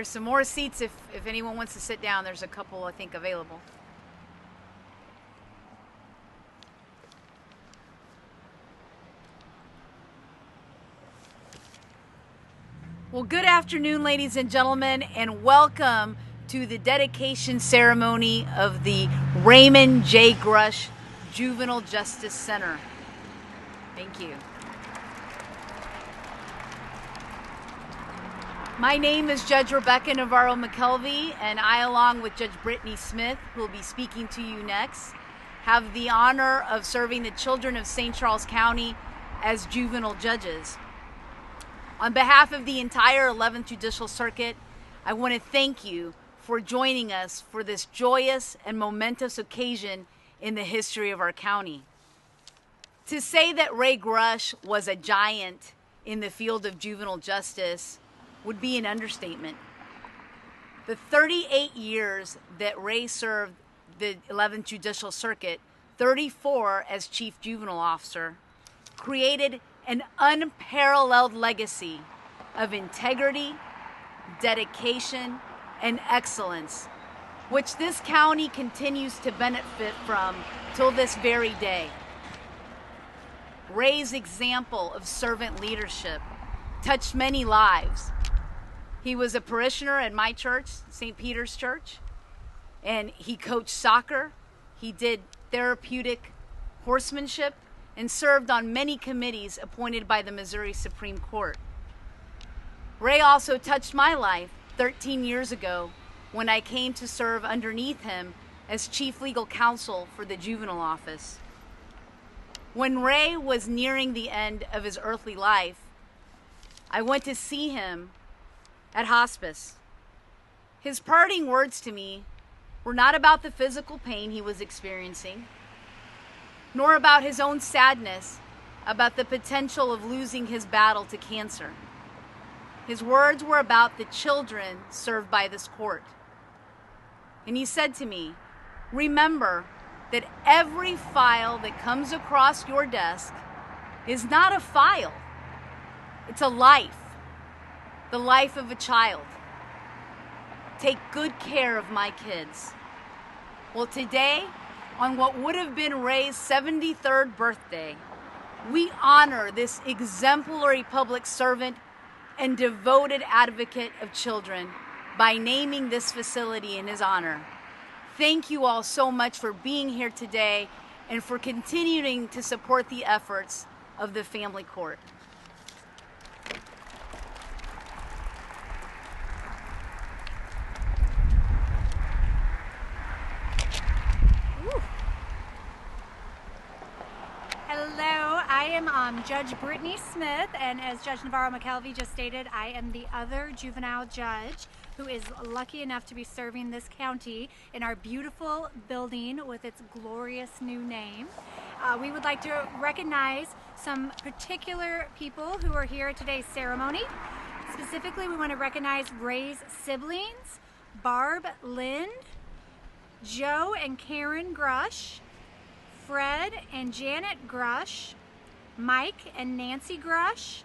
There's some more seats if anyone wants to sit down. There's a couple, I think, available. Well, good afternoon, ladies and gentlemen, and welcome to the dedication ceremony of the Raymond J. Grush Juvenile Justice Center. Thank you. My name is Judge Rebecca NAVARRO-MCKELVEY, and I, along with Judge Brittney Smith, who will be speaking to you next, have the honor of serving the children of St. Charles County as juvenile judges. On behalf of the entire 11th Judicial Circuit, I want to thank you for joining us for this joyous and momentous occasion in the history of our county. To say that Ray Grush was a giant in the field of juvenile justice would be an understatement. The 38 years that Ray served the 11th Judicial Circuit, 34 as Chief Juvenile Officer, created an unparalleled legacy of integrity, dedication, and excellence, which this county continues to benefit from till this very day. Ray's example of servant leadership touched many lives. He was a parishioner at my church, St. Peter's Church, and he coached soccer. He did therapeutic horsemanship and served on many committees appointed by the Missouri Supreme Court. Ray also touched my life 13 years ago when I came to serve underneath him as Chief Legal Counsel for the Juvenile Office. When Ray was nearing the end of his earthly life, I went to see him at hospice. His parting words to me were not about the physical pain he was experiencing, nor about his own sadness about the potential of losing his battle to cancer. His words were about the children served by this court. And he said to me, "Remember that every file that comes across your desk is not a file. It's a life, the life of a child. Take good care of my kids." Well, today, on what would have been Ray's 73rd birthday, we honor this exemplary public servant and devoted advocate of children by naming this facility in his honor. Thank you all so much for being here today and for continuing to support the efforts of the Family Court. Hello, I am Judge Brittney Smith, and as Judge NAVARRO-MCKELVEY just stated, I am the other juvenile judge who is lucky enough to be serving this county in our beautiful building with its glorious new name. We would like to recognize some particular people who are here at today's ceremony. Specifically, we want to recognize Ray's siblings, Barb, Lynn, Joe and Karen Grush, Fred and Janet Grush, Mike and Nancy Grush,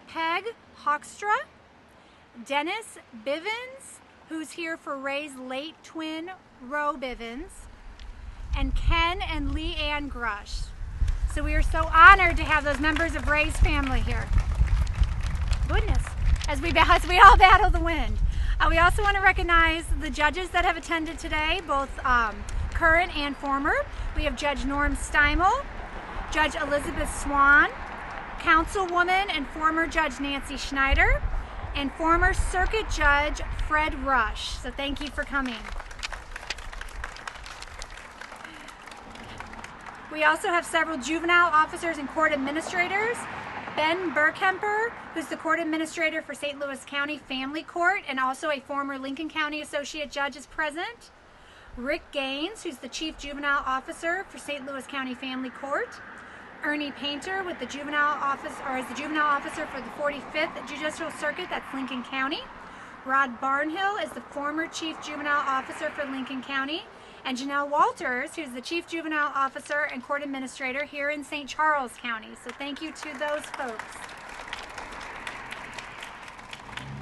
Peg Hoekstra, Dennis Bivens, who's here for Ray's late twin, Ro Bivens, and Ken and Lee Ann Grush. So we are so honored to have those members of Ray's family here. Goodness, as we all battle the wind. We also want to recognize the judges that have attended today, both current and former. We have Judge Norm Steimel, Judge Elizabeth Swan, Councilwoman and former Judge Nancy Schneider, and former Circuit Judge Fred Rush. So thank you for coming. We also have several juvenile officers and court administrators. Ben Burkemper, who's the court administrator for St. Louis County Family Court and also a former Lincoln County Associate Judge, is present. Rick Gaines, who's the Chief Juvenile Officer for St. Louis County Family Court. Ernie Painter with the Juvenile Office, or as the Juvenile Officer for the 45th Judicial Circuit, that's Lincoln County. Rod Barnhill is the former Chief Juvenile Officer for Lincoln County. And Janelle Walters, who's the Chief Juvenile Officer and Court Administrator here in St. Charles County. So thank you to those folks.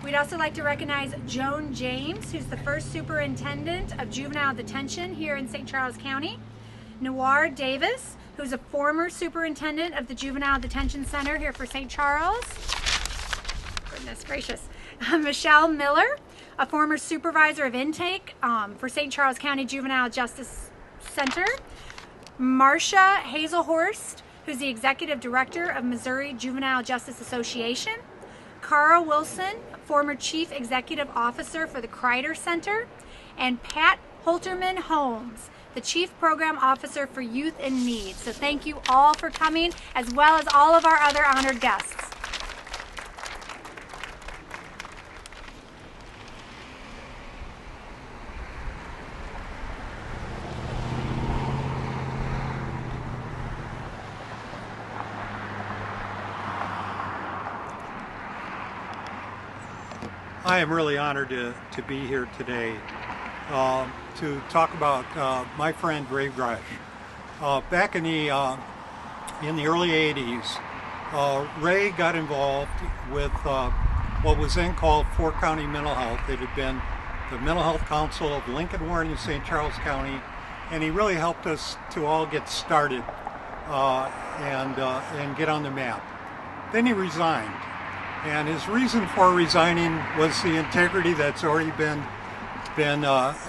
We'd also like to recognize Joan James, who's the first superintendent of juvenile detention here in St. Charles County. Noir Davis, who's a former superintendent of the Juvenile Detention Center here for St. Charles. Goodness gracious. Michelle Miller, a former supervisor of intake for St. Charles County Juvenile Justice Center. Marcia Hazelhorst, who's the executive director of Missouri Juvenile Justice Association. KARL Wilson, former chief executive officer for the CRIDER Center. And Pat Holterman Holmes, the chief program officer for Youth in Need. So thank you all for coming, as well as all of our other honored guests. I am really honored to be here today to talk about my friend Ray Grush. Back in the early 80s, Ray got involved with what was then called Four County Mental Health. It had been the Mental Health Council of Lincoln, Warren, and St. Charles County, and he really helped us to all get started and get on the map. Then he resigned. And his reason for resigning was the integrity that's already been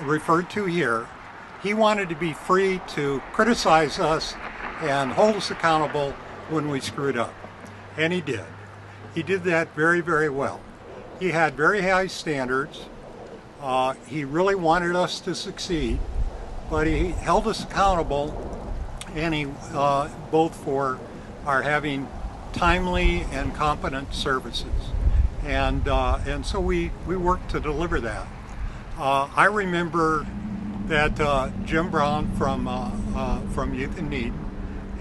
referred to here. He wanted to be free to criticize us and hold us accountable when we screwed up. And he did. He did that very, very well. He had very high standards. He really wanted us to succeed, but he held us accountable, and he both for our having timely and competent services, and so we worked to deliver that. I remember that Jim Brown from Youth in Need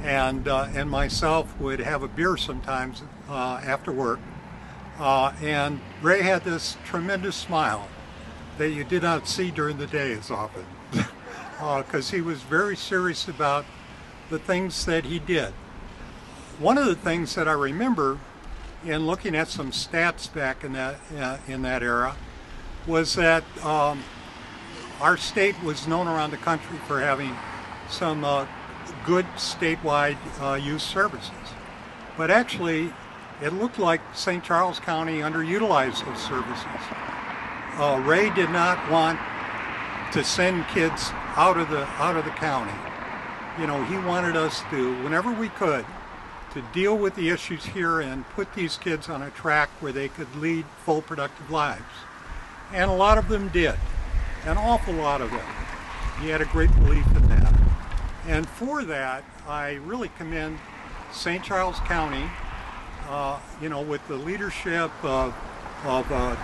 and myself would have a beer sometimes after work, and Ray had this tremendous smile that you did not see during the day as often, because he was very serious about the things that he did. One of the things that I remember in looking at some stats back in that era was that our state was known around the country for having some good statewide youth services. But actually, it looked like St. Charles County underutilized those services. Ray did not want to send kids out of the county. You know, he wanted us to, whenever we could, to deal with the issues here and put these kids on a track where they could lead full productive lives. And a lot of them did, an awful lot of them. He had a great belief in that. And for that, I really commend St. Charles County, you know, with the leadership of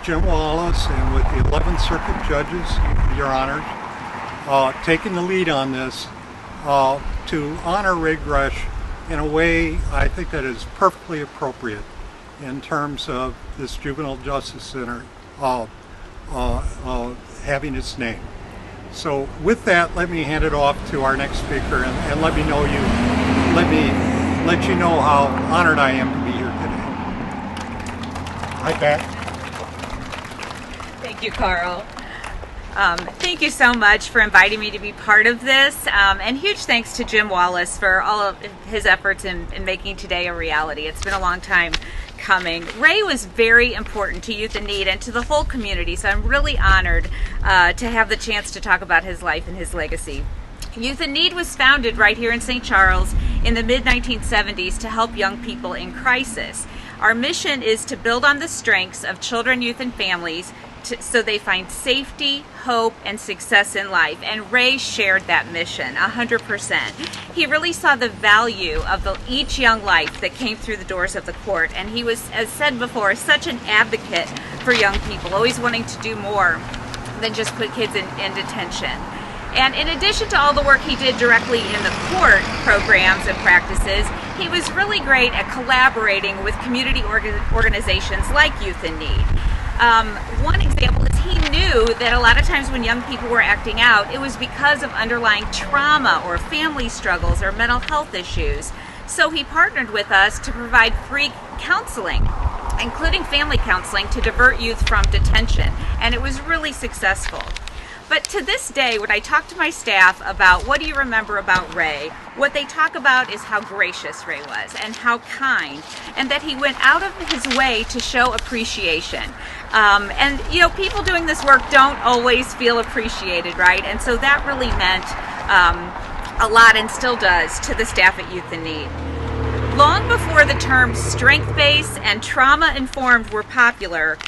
Jim Wallis and with the 11th Circuit judges, Your Honors, taking the lead on this to honor Ray Grush in a way I think that is perfectly appropriate in terms of this Juvenile Justice Center having its name. So with that, let me hand it off to our next speaker and let you know how honored I am to be here today. Hi, Pat. Thank you, Carl. Thank you so much for inviting me to be part of this, and huge thanks to Jim Wallis for all of his efforts in making today a reality. It's been a long time coming. Ray was very important to Youth in Need and to the whole community, so I'm really honored to have the chance to talk about his life and his legacy. Youth in Need was founded right here in St. Charles in the mid-1970s to help young people in crisis. Our mission is to build on the strengths of children, youth, and families so they find safety, hope, and success in life. And Ray shared that mission 100%. He really saw the value of each young life that came through the doors of the court. And he was, as said before, such an advocate for young people, always wanting to do more than just put kids in detention. And in addition to all the work he did directly in the court programs and practices, he was really great at collaborating with community organizations like Youth in Need. One example is he knew that a lot of times when young people were acting out, it was because of underlying trauma or family struggles or mental health issues. So he partnered with us to provide free counseling including family counseling to divert youth from detention, and it was really successful. But to this day, when I talk to my staff about what do you remember about Ray, what they talk about is how gracious Ray was and how kind, and that he went out of his way to show appreciation. And you know, people doing this work don't always feel appreciated, right? And so that really meant a lot, and still does, to the staff at Youth in Need. Long before the terms strength-based and trauma-informed were popular,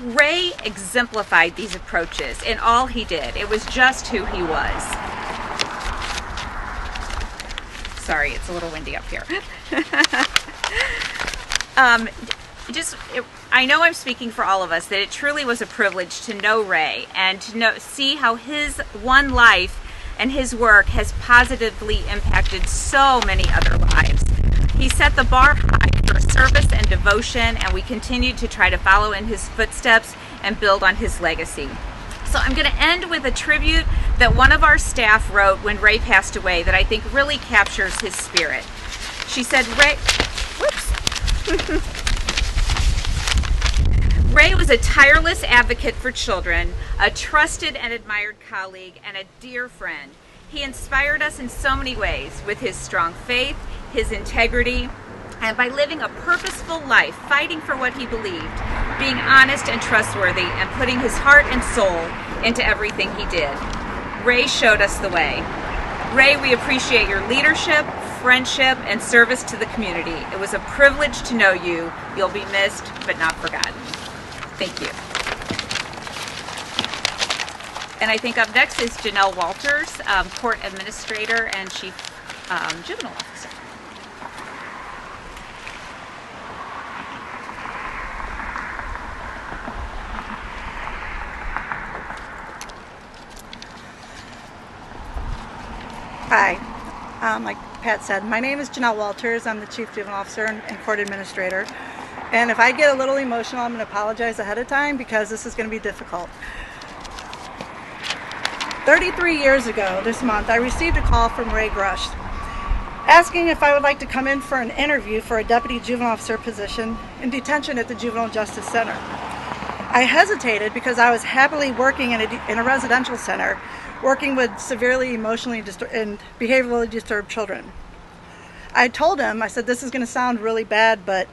Ray exemplified these approaches in all he did. It was just who he was. Sorry, it's a little windy up here. I know I'm speaking for all of us that it truly was a privilege to know Ray and to see how his one life and his work has positively impacted so many other lives. He set the bar high for service and devotion, and we continued to try to follow in his footsteps and build on his legacy. So I'm going to end with a tribute that one of our staff wrote when Ray passed away that I think really captures his spirit. She said, Ray was a tireless advocate for children, a trusted and admired colleague, and a dear friend. He inspired us in so many ways with his strong faith, his integrity, and by living a purposeful life, fighting for what he believed, being honest and trustworthy, and putting his heart and soul into everything he did. Ray showed us the way. Ray, we appreciate your leadership, friendship, and service to the community. It was a privilege to know you. You'll be missed, but not forgotten. Thank you. And I think up next is Janelle Walters, Court Administrator and Chief Juvenile Officer. Hi, like Pat said, my name is Janelle Walters. I'm the Chief Juvenile Officer and Court Administrator. And if I get a little emotional, I'm going to apologize ahead of time because this is going to be difficult. 33 years ago this month, I received a call from Ray Grush asking if I would like to come in for an interview for a Deputy Juvenile Officer position in detention at the Juvenile Justice Center. I hesitated because I was happily working in a residential center, working with severely emotionally and behaviorally disturbed children. I told him, I said, this is going to sound really bad, but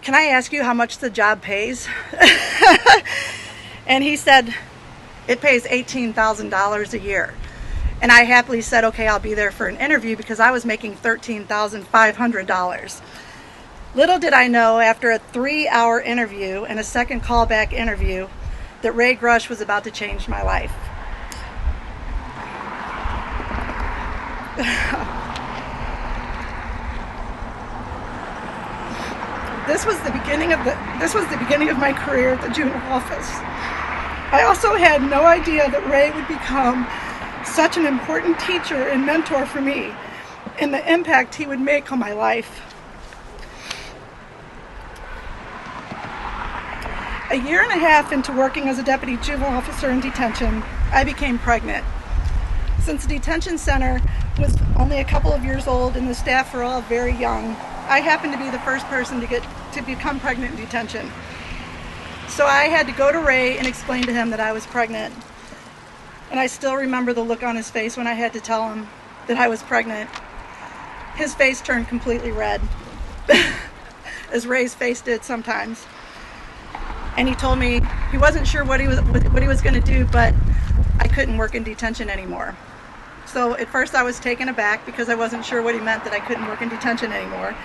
can I ask you how much the job pays? And he said, it pays $18,000 a year. And I happily said, okay, I'll be there for an interview because I was making $13,500. Little did I know, after a 3-hour interview and a second callback interview, that Ray Grush was about to change my life. This was the beginning of my career at the juvenile office. I also had no idea that Ray would become such an important teacher and mentor for me, and the impact he would make on my life. A year and a half into working as a deputy juvenile officer in detention, I became pregnant. Since the detention center was only a couple of years old and the staff were all very young, I happened to be the first person to become pregnant in detention. So I had to go to Ray and explain to him that I was pregnant. And I still remember the look on his face when I had to tell him that I was pregnant. His face turned completely red, as Ray's face did sometimes. And he told me he wasn't sure what he was going to do, but I couldn't work in detention anymore. So at first I was taken aback because I wasn't sure what he meant, that I couldn't work in detention anymore.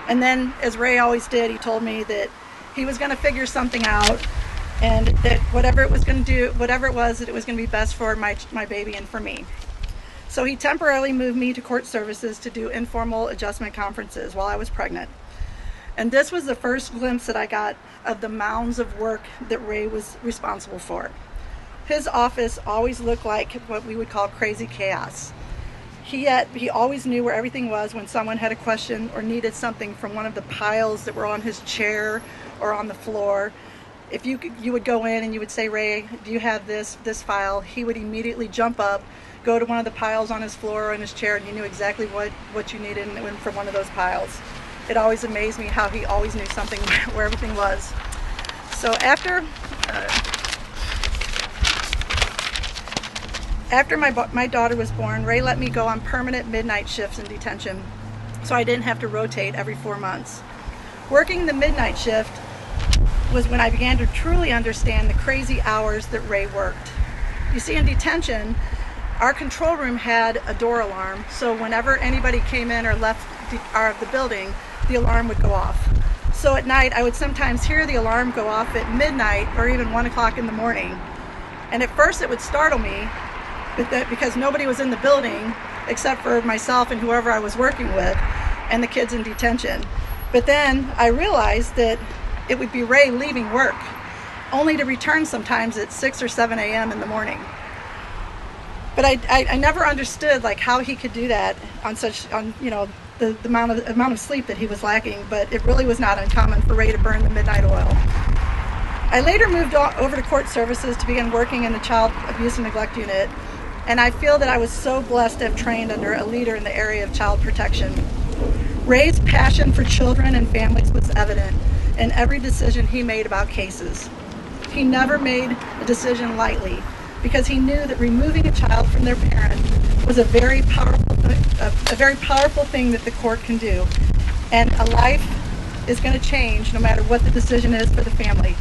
And then, as Ray always did, he told me that he was going to figure something out, and that whatever it was going to do, whatever it was, that it was going to be best for my baby and for me. So he temporarily moved me to court services to do informal adjustment conferences while I was pregnant. And this was the first glimpse that I got of the mounds of work that Ray was responsible for. His office always looked like what we would call crazy chaos. He always knew where everything was when someone had a question or needed something from one of the piles that were on his chair or on the floor. If you would go in and you would say, Ray, do you have this file? He would immediately jump up, go to one of the piles on his floor or in his chair, and he knew exactly what you needed from one of those piles. it always amazed me how he always knew something where everything was. So after my daughter was born, Ray let me go on permanent midnight shifts in detention, so I didn't have to rotate every 4 months. Working the midnight shift was when I began to truly understand the crazy hours that Ray worked. You see, in detention, our control room had a door alarm, so whenever anybody came in or left the building, the alarm would go off. So at night, I would sometimes hear the alarm go off at midnight or even 1 o'clock in the morning. And at first it would startle me, because nobody was in the building except for myself and whoever I was working with and the kids in detention. But then I realized that it would be Ray leaving work, only to return sometimes at 6 or 7 a.m. in the morning. But I never understood like how he could do that on you know, the amount of sleep that he was lacking, but it really was not uncommon for Ray to burn the midnight oil. I later moved over to court services to begin working in the child abuse and neglect unit, and I feel that I was so blessed to have trained under a leader in the area of child protection. Ray's passion for children and families was evident in every decision he made about cases. He never made a decision lightly, because he knew that removing a child from their parent was a very powerful thing that the court can do, and a life is going to change no matter what the decision is for the family.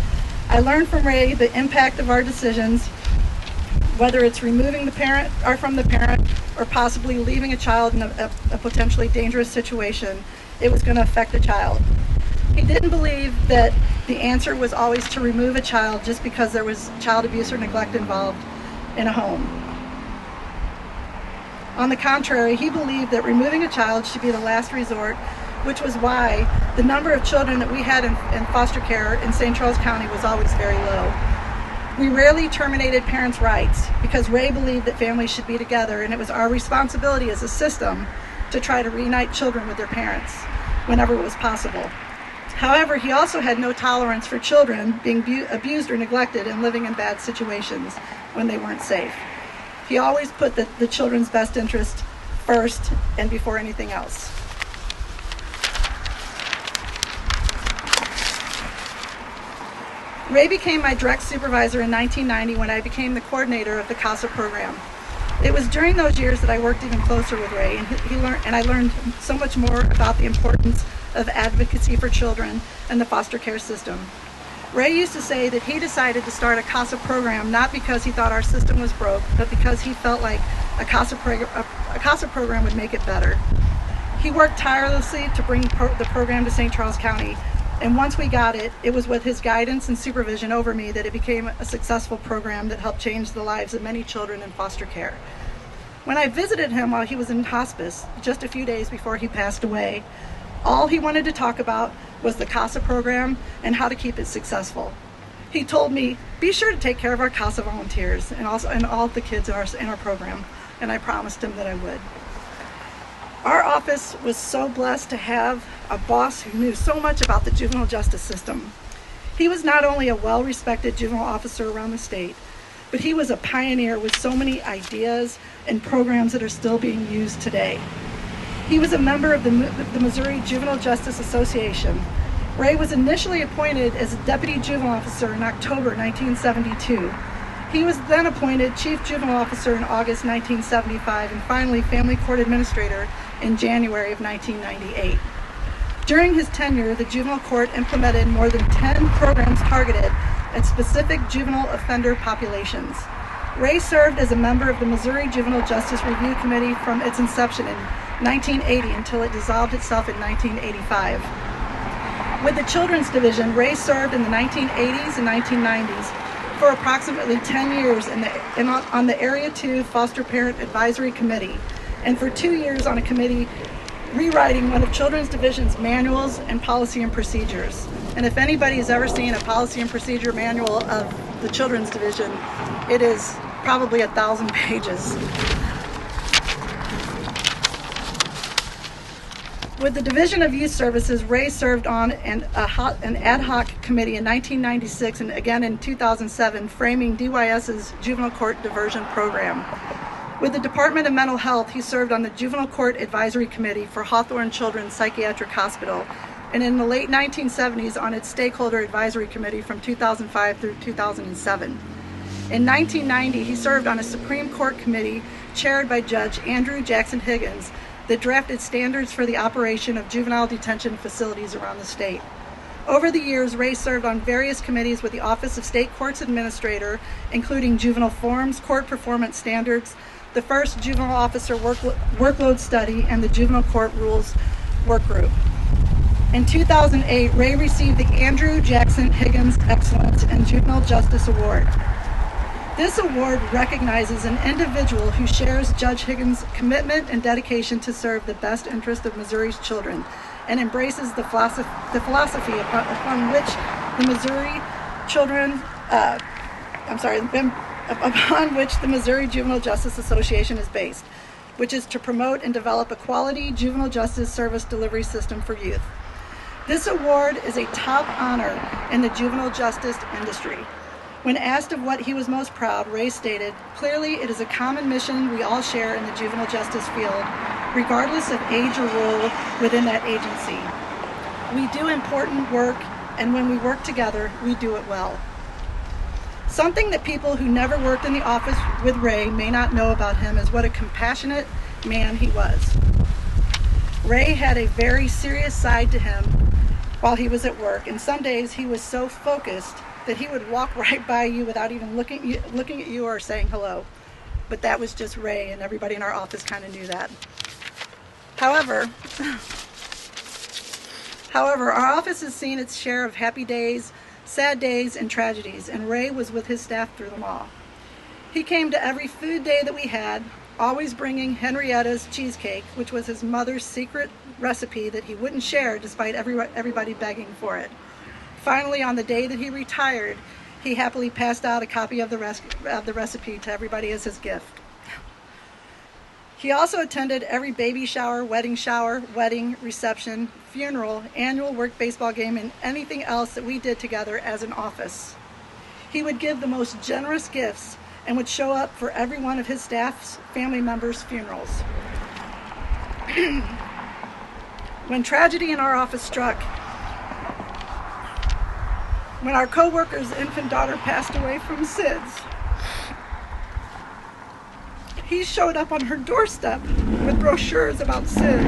I learned from Ray the impact of our decisions, whether it's removing the parent or from the parent or possibly leaving a child in a potentially dangerous situation. It was going to affect the child. He didn't believe that the answer was always to remove a child just because there was child abuse or neglect involved in a home. On the contrary, he believed that removing a child should be the last resort, which was why the number of children that we had in foster care in St. Charles County was always very low. We rarely terminated parents' rights because Ray believed that families should be together, and it was our responsibility as a system to try to reunite children with their parents whenever it was possible. However, he also had no tolerance for children being abused or neglected and living in bad situations when they weren't safe. He always put the children's best interest first and before anything else. Ray became my direct supervisor in 1990 when I became the coordinator of the CASA program. It was during those years that I worked even closer with Ray, and I learned so much more about the importance of advocacy for children and the foster care system. Ray used to say that he decided to start a CASA program not because he thought our system was broke, but because he felt like a CASA program would make it better. He worked tirelessly to bring the program to St. Charles County, and once we got it, it was with his guidance and supervision over me that it became a successful program that helped change the lives of many children in foster care. When I visited him while he was in hospice, just a few days before he passed away, all he wanted to talk about was the CASA program and how to keep it successful. He told me, be sure to take care of our CASA volunteers and all the kids in our program, and I promised him that I would. Our office was so blessed to have a boss who knew so much about the juvenile justice system. He was not only a well-respected juvenile officer around the state, but he was a pioneer with so many ideas and programs that are still being used today. He was a member of the Missouri Juvenile Justice Association. Ray was initially appointed as a deputy juvenile officer in October 1972. He was then appointed chief juvenile officer in August 1975 and finally family court administrator in January of 1998. During his tenure, the juvenile court implemented more than 10 programs targeted at specific juvenile offender populations. Ray served as a member of the Missouri Juvenile Justice Review Committee from its inception in 1980 until it dissolved itself in 1985. With the Children's Division, Ray served in the 1980s and 1990s for approximately 10 years on the Area 2 Foster Parent Advisory Committee, and for 2 years on a committee rewriting one of Children's Division's manuals and policy and procedures. And if anybody has ever seen a policy and procedure manual of the Children's Division, it is probably 1,000 pages. With the Division of Youth Services, Ray served on an ad hoc committee in 1996 and again in 2007, framing DYS's juvenile court diversion program. With the Department of Mental Health, he served on the Juvenile Court Advisory Committee for Hawthorne Children's Psychiatric Hospital, and in the late 1970s on its Stakeholder Advisory Committee from 2005 through 2007. In 1990, he served on a Supreme Court committee chaired by Judge Andrew Jackson Higgins that drafted standards for the operation of juvenile detention facilities around the state. Over the years, Ray served on various committees with the Office of State Courts Administrator, including juvenile forms, court performance standards, the first juvenile officer workload study, and the juvenile court rules work group. In 2008, Ray received the Andrew Jackson Higgins Excellence in Juvenile Justice Award. This award recognizes an individual who shares Judge Higgins' commitment and dedication to serve the best interest of Missouri's children and embraces the philosophy upon which the Missouri upon which the Missouri Juvenile Justice Association is based, which is to promote and develop a quality juvenile justice service delivery system for youth. This award is a top honor in the juvenile justice industry. When asked of what he was most proud, Ray stated, "Clearly, it is a common mission we all share in the juvenile justice field, regardless of age or role within that agency. We do important work, and when we work together, we do it well." Something that people who never worked in the office with Ray may not know about him is what a compassionate man he was. Ray had a very serious side to him while he was at work, and some days he was so focused that he would walk right by you without even looking at you or saying hello. But that was just Ray, and everybody in our office kind of knew that. However, our office has seen its share of happy days, sad days, and tragedies, and Ray was with his staff through them all. He came to every food day that we had, always bringing Henrietta's cheesecake, which was his mother's secret recipe that he wouldn't share despite everybody begging for it. Finally, on the day that he retired, he happily passed out a copy of the recipe to everybody as his gift. He also attended every baby shower, wedding, reception, funeral, annual work baseball game, and anything else that we did together as an office. He would give the most generous gifts and would show up for every one of his staff's family members' funerals. When tragedy in our office struck, when our co-worker's infant daughter passed away from SIDS, he showed up on her doorstep with brochures about SIDS.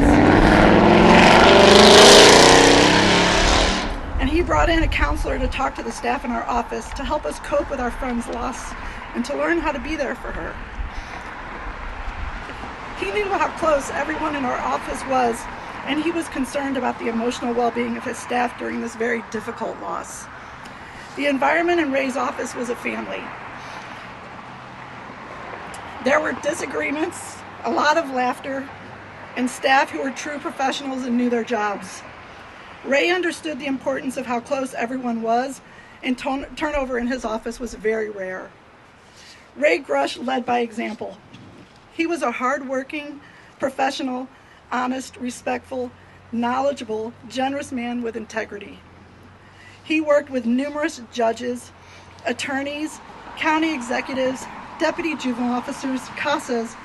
And he brought in a counselor to talk to the staff in our office to help us cope with our friend's loss and to learn how to be there for her. He knew how close everyone in our office was, and he was concerned about the emotional well-being of his staff during this very difficult loss. The environment in Ray's office was a family. There were disagreements, a lot of laughter, and staff who were true professionals and knew their jobs. Ray understood the importance of how close everyone was, and turnover in his office was very rare. Ray Grush led by example. He was a hard-working, professional, honest, respectful, knowledgeable, generous man with integrity. He worked with numerous judges, attorneys, county executives, deputy juvenile officers, CASAs,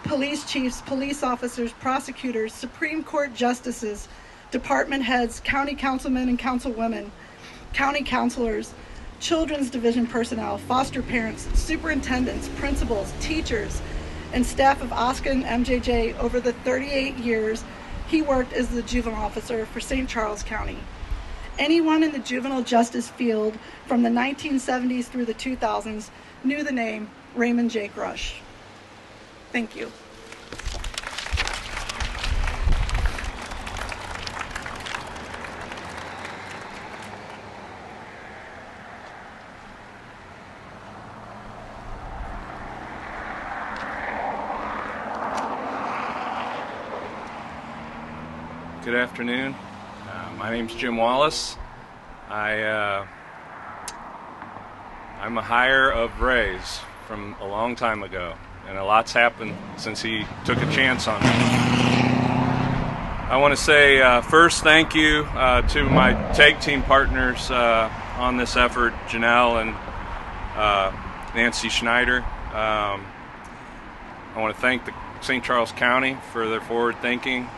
police chiefs, police officers, prosecutors, Supreme Court justices, department heads, county councilmen and councilwomen, county counselors, children's division personnel, foster parents, superintendents, principals, teachers, and staff of OSCA and MJJ. Over the 38 years he worked as the juvenile officer for St. Charles County. Anyone in the juvenile justice field from the 1970s through the 2000s knew the name Raymond J. Grush. Thank you. Good afternoon. My name's Jim Wallis. I'm a hire of Ray's from a long time ago, and a lot's happened since he took a chance on me. I want to say first thank you to my tag team partners on this effort, Janelle and Nancy Schneider. I want to thank the St. Charles County for their forward thinking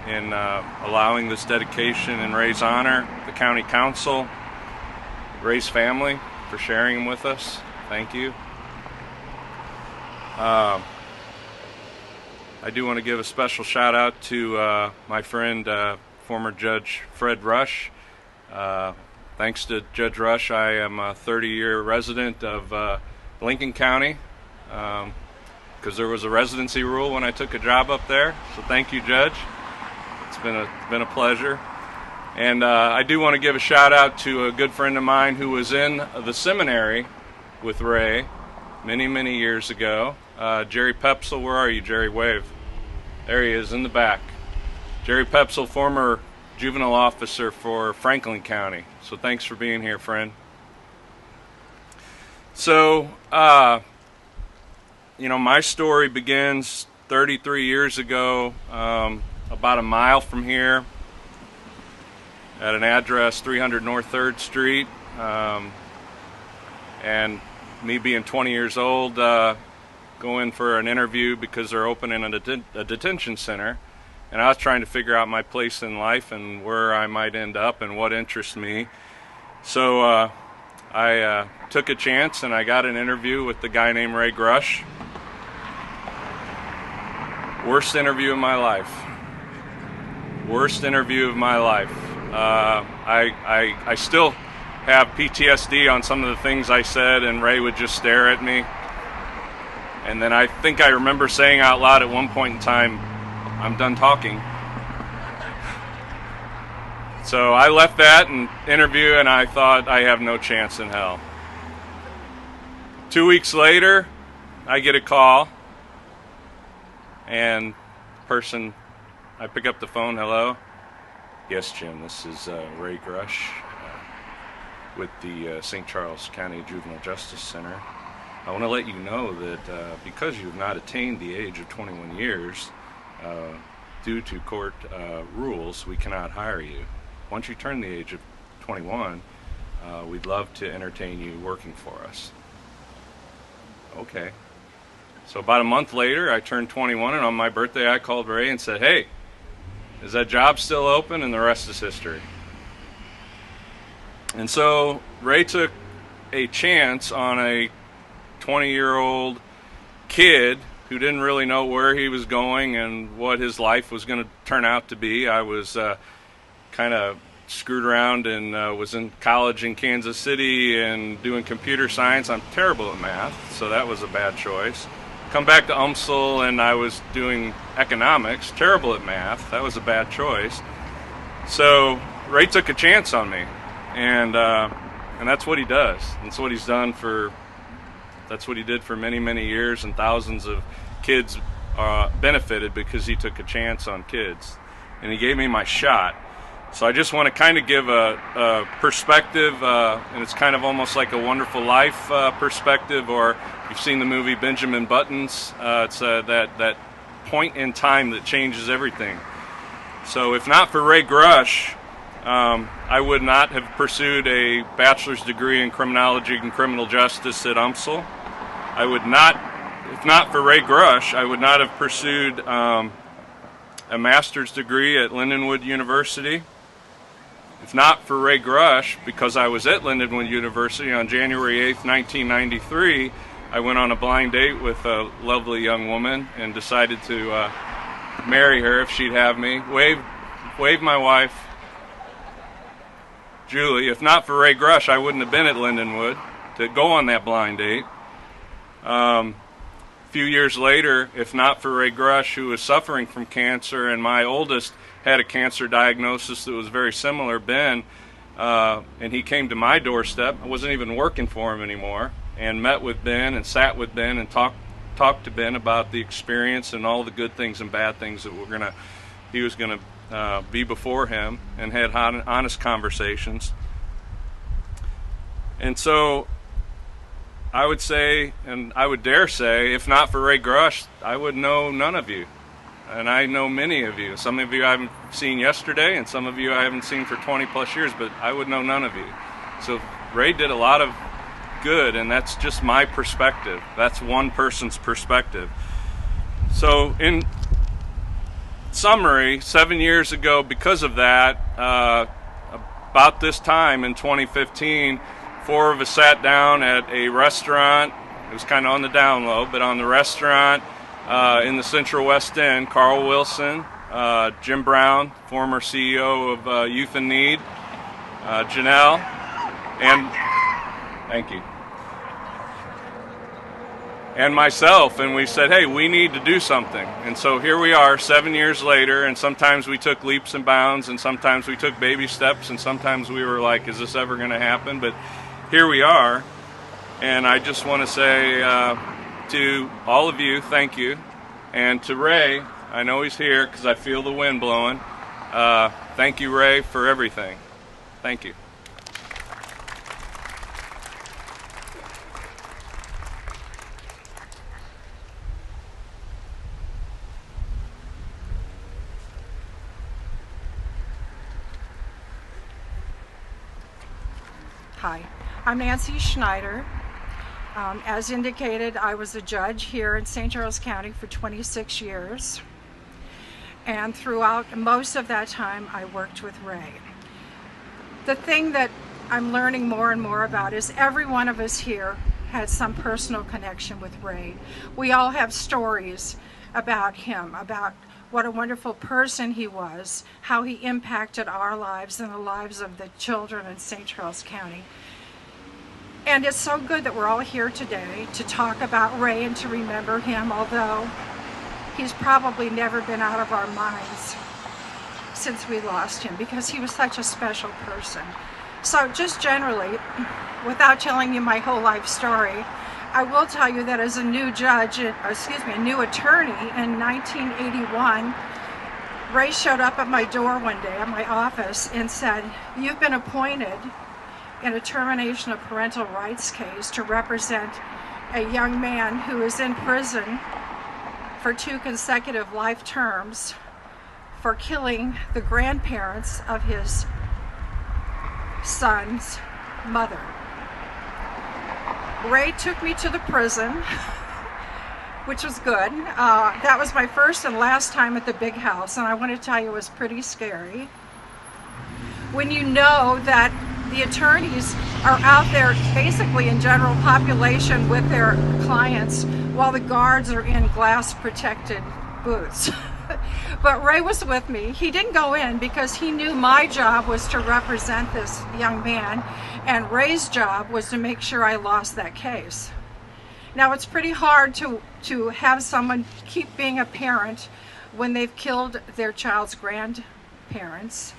in allowing this dedication in Ray's honor, the County Council, Ray's family for sharing them with us. Thank you. I do want to give a special shout out to my friend, former Judge Fred Rush. Thanks to Judge Rush, I am a 30-year resident of Lincoln County because there was a residency rule when I took a job up there. So thank you, Judge. It's been a pleasure. And I do want to give a shout out to a good friend of mine who was in the seminary with Ray many, many years ago. Jerry Pepsel, where are you, Jerry? Wave. There he is in the back. Jerry Pepsel, former juvenile officer for Franklin County. So thanks for being here, friend. So, you know, my story begins 33 years ago, about a mile from here, at an address 300 North 3rd Street, and me being 20 years old, going for an interview because they're opening a detention center, and I was trying to figure out my place in life and where I might end up and what interests me. So I took a chance and I got an interview with the guy named Ray Grush. Worst interview of my life. Worst interview of my life. I still have PTSD on some of the things I said, and Ray would just stare at me. And then I think I remember saying out loud at one point in time, "I'm done talking." So I left that interview and I thought, I have no chance in hell. 2 weeks later, I get a call, and I pick up the phone. "Hello?" "Yes, Jim, this is Ray Grush with the St. Charles County Juvenile Justice Center. I want to let you know that because you have not attained the age of 21 years, due to court rules, we cannot hire you. Once you turn the age of 21, we'd love to entertain you working for us." Okay. So about a month later, I turned 21, and on my birthday, I called Ray and said, "Hey, is that job still open?" And the rest is history. And so Ray took a chance on a 20-year-old kid who didn't really know where he was going and what his life was going to turn out to be. I was kind of screwed around and was in college in Kansas City and doing computer science. I'm terrible at math, so that was a bad choice. Come back to UMSL and I was doing economics, terrible at math. That was a bad choice. So Ray took a chance on me, and that's what he does. That's what he's done that's what he did for many, many years, and thousands of kids benefited because he took a chance on kids. And he gave me my shot. So I just want to kind of give a perspective, and it's kind of almost like a Wonderful Life perspective, or if you've seen the movie Benjamin Buttons, it's that point in time that changes everything. So if not for Ray Grush, I would not have pursued a bachelor's degree in criminology and criminal justice at UMSL. If not for Ray Grush, I would not have pursued a master's degree at Lindenwood University. If not for Ray Grush, because I was at Lindenwood University on January 8th, 1993, I went on a blind date with a lovely young woman and decided to marry her if she'd have me. Wave my wife, Julie. If not for Ray Grush, I wouldn't have been at Lindenwood to go on that blind date. A few years later, if not for Ray Grush, who was suffering from cancer, and my oldest had a cancer diagnosis that was very similar, Ben, and he came to my doorstep. I wasn't even working for him anymore, and met with Ben and sat with Ben and talked to Ben about the experience and all the good things and bad things that he was gonna be before him, and had honest conversations. And so I would say, and I would dare say, if not for Ray Grush, I would know none of you. And I know many of you. Some of you I haven't seen yesterday, and some of you I haven't seen for 20 plus years, but I would know none of you. So Ray did a lot of good, and that's just my perspective. That's one person's perspective. So in summary, 7 years ago, because of that, about this time in 2015, 4 of us sat down at a restaurant. It was kind of on the down low, but on the restaurant in the Central West End. Carl Wilson, Jim Brown, former CEO of Youth in Need, Janelle, and thank you, and myself, and we said, hey, we need to do something. And so here we are 7 years later, and sometimes we took leaps and bounds, and sometimes we took baby steps, and sometimes we were like, is this ever going to happen? But here we are, and I just want to say to all of you, thank you, and to Ray, I know he's here because I feel the wind blowing. Thank you, Ray, for everything. Thank you. Hi, I'm Nancy Schneider. As indicated, I was a judge here in St. Charles County for 26 years. And throughout most of that time, I worked with Ray. The thing that I'm learning more and more about is every one of us here had some personal connection with Ray. We all have stories about him, about what a wonderful person he was, how he impacted our lives and the lives of the children in St. Charles County. And it's so good that we're all here today to talk about Ray and to remember him, although he's probably never been out of our minds since we lost him, because he was such a special person. So just generally, without telling you my whole life story, I will tell you that as a new judge, a new attorney in 1981, Ray showed up at my door one day at my office and said, "You've been appointed in a termination of parental rights case to represent a young man who is in prison for 2 consecutive life terms for killing the grandparents of his son's mother." Ray took me to the prison, which was good. That was my first and last time at the big house, and I want to tell you it was pretty scary. When you know that the attorneys are out there basically in general population with their clients while the guards are in glass protected booths. But Ray was with me. He didn't go in because he knew my job was to represent this young man, and Ray's job was to make sure I lost that case. Now, it's pretty hard to have someone keep being a parent when they've killed their child's grandparents,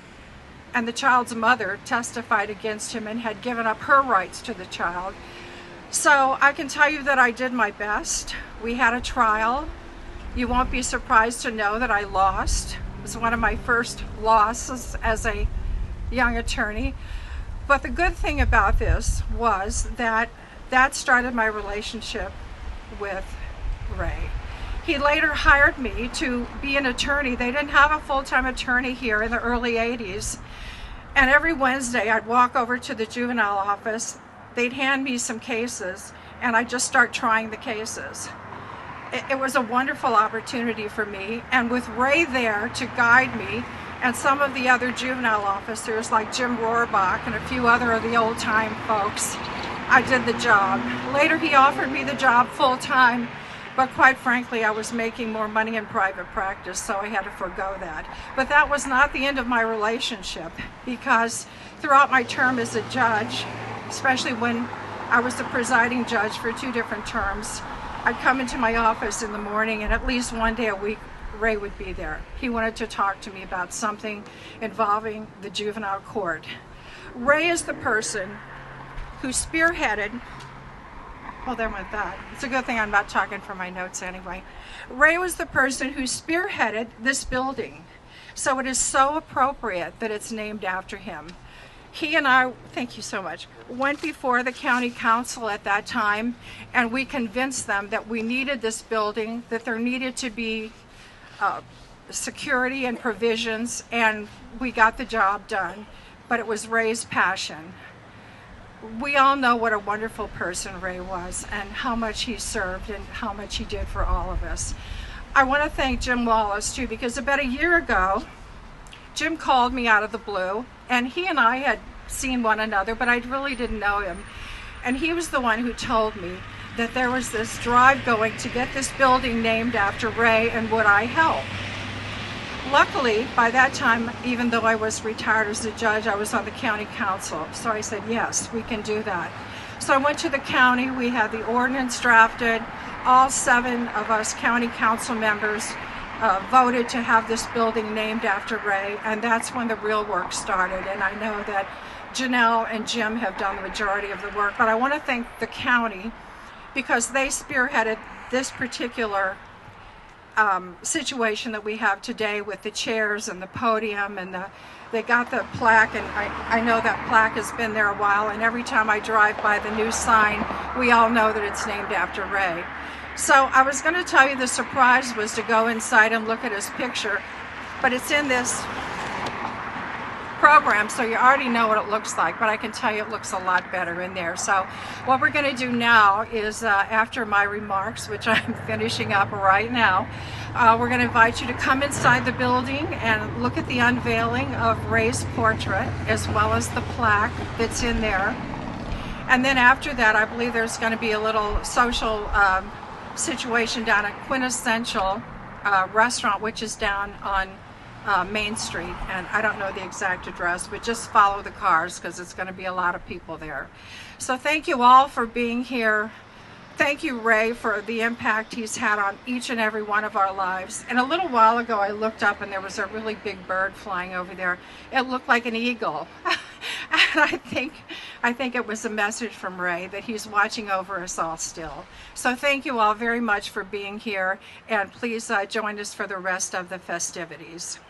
and the child's mother testified against him and had given up her rights to the child. So I can tell you that I did my best. We had a trial. You won't be surprised to know that I lost. It was one of my first losses as a young attorney. But the good thing about this was that started my relationship with Ray. He later hired me to be an attorney. They didn't have a full-time attorney here in the early 80s. And every Wednesday I'd walk over to the juvenile office. They'd hand me some cases and I'd just start trying the cases. It was a wonderful opportunity for me, and with Ray there to guide me and some of the other juvenile officers like Jim Rohrbach and a few other of the old-time folks, I did the job. Later he offered me the job full-time, but quite frankly I was making more money in private practice, so I had to forego that. But that was not the end of my relationship, because throughout my term as a judge, especially when I was the presiding judge for 2 different terms, I'd come into my office in the morning, and at least one day a week Ray would be there. He wanted to talk to me about something involving the juvenile court. Ray is the person who spearheaded, well, there went that. It's a good thing I'm not talking from my notes anyway. Ray was the person who spearheaded this building, so it is so appropriate that it's named after him. He and I, thank you so much, went before the county council at that time, and we convinced them that we needed this building, that there needed to be security and provisions, and we got the job done. But it was Ray's passion. We all know what a wonderful person Ray was, and how much he served and how much he did for all of us. I want to thank Jim Wallis too, because about a year ago, Jim called me out of the blue, and he and I had seen one another, but I really didn't know him. And he was the one who told me that there was this drive going to get this building named after Ray, and would I help? Luckily, by that time, even though I was retired as a judge, I was on the county council. So I said, yes, we can do that. So I went to the county, we had the ordinance drafted, all 7 of us county council members voted to have this building named after Ray, and that's when the real work started. And I know that Janelle and Jim have done the majority of the work, but I want to thank the county because they spearheaded this particular situation that we have today with the chairs and the podium, and they got the plaque, and I know that plaque has been there a while, and every time I drive by the new sign, we all know that it's named after Ray. So I was going to tell you the surprise was to go inside and look at his picture, but it's in this program, so you already know what it looks like, but I can tell you it looks a lot better in there. So what we're going to do now is, after my remarks, which I'm finishing up right now, we're going to invite you to come inside the building and look at the unveiling of Ray's portrait, as well as the plaque that's in there. And then after that, I believe there's going to be a little social situation down at Quintessential Restaurant, which is down on Main Street, and I don't know the exact address, but just follow the cars because it's going to be a lot of people there. So thank you all for being here. Thank you, Ray, for the impact he's had on each and every one of our lives. And a little while ago, I looked up and there was a really big bird flying over there. It looked like an eagle. And I think it was a message from Ray that he's watching over us all still. So thank you all very much for being here, and please join us for the rest of the festivities.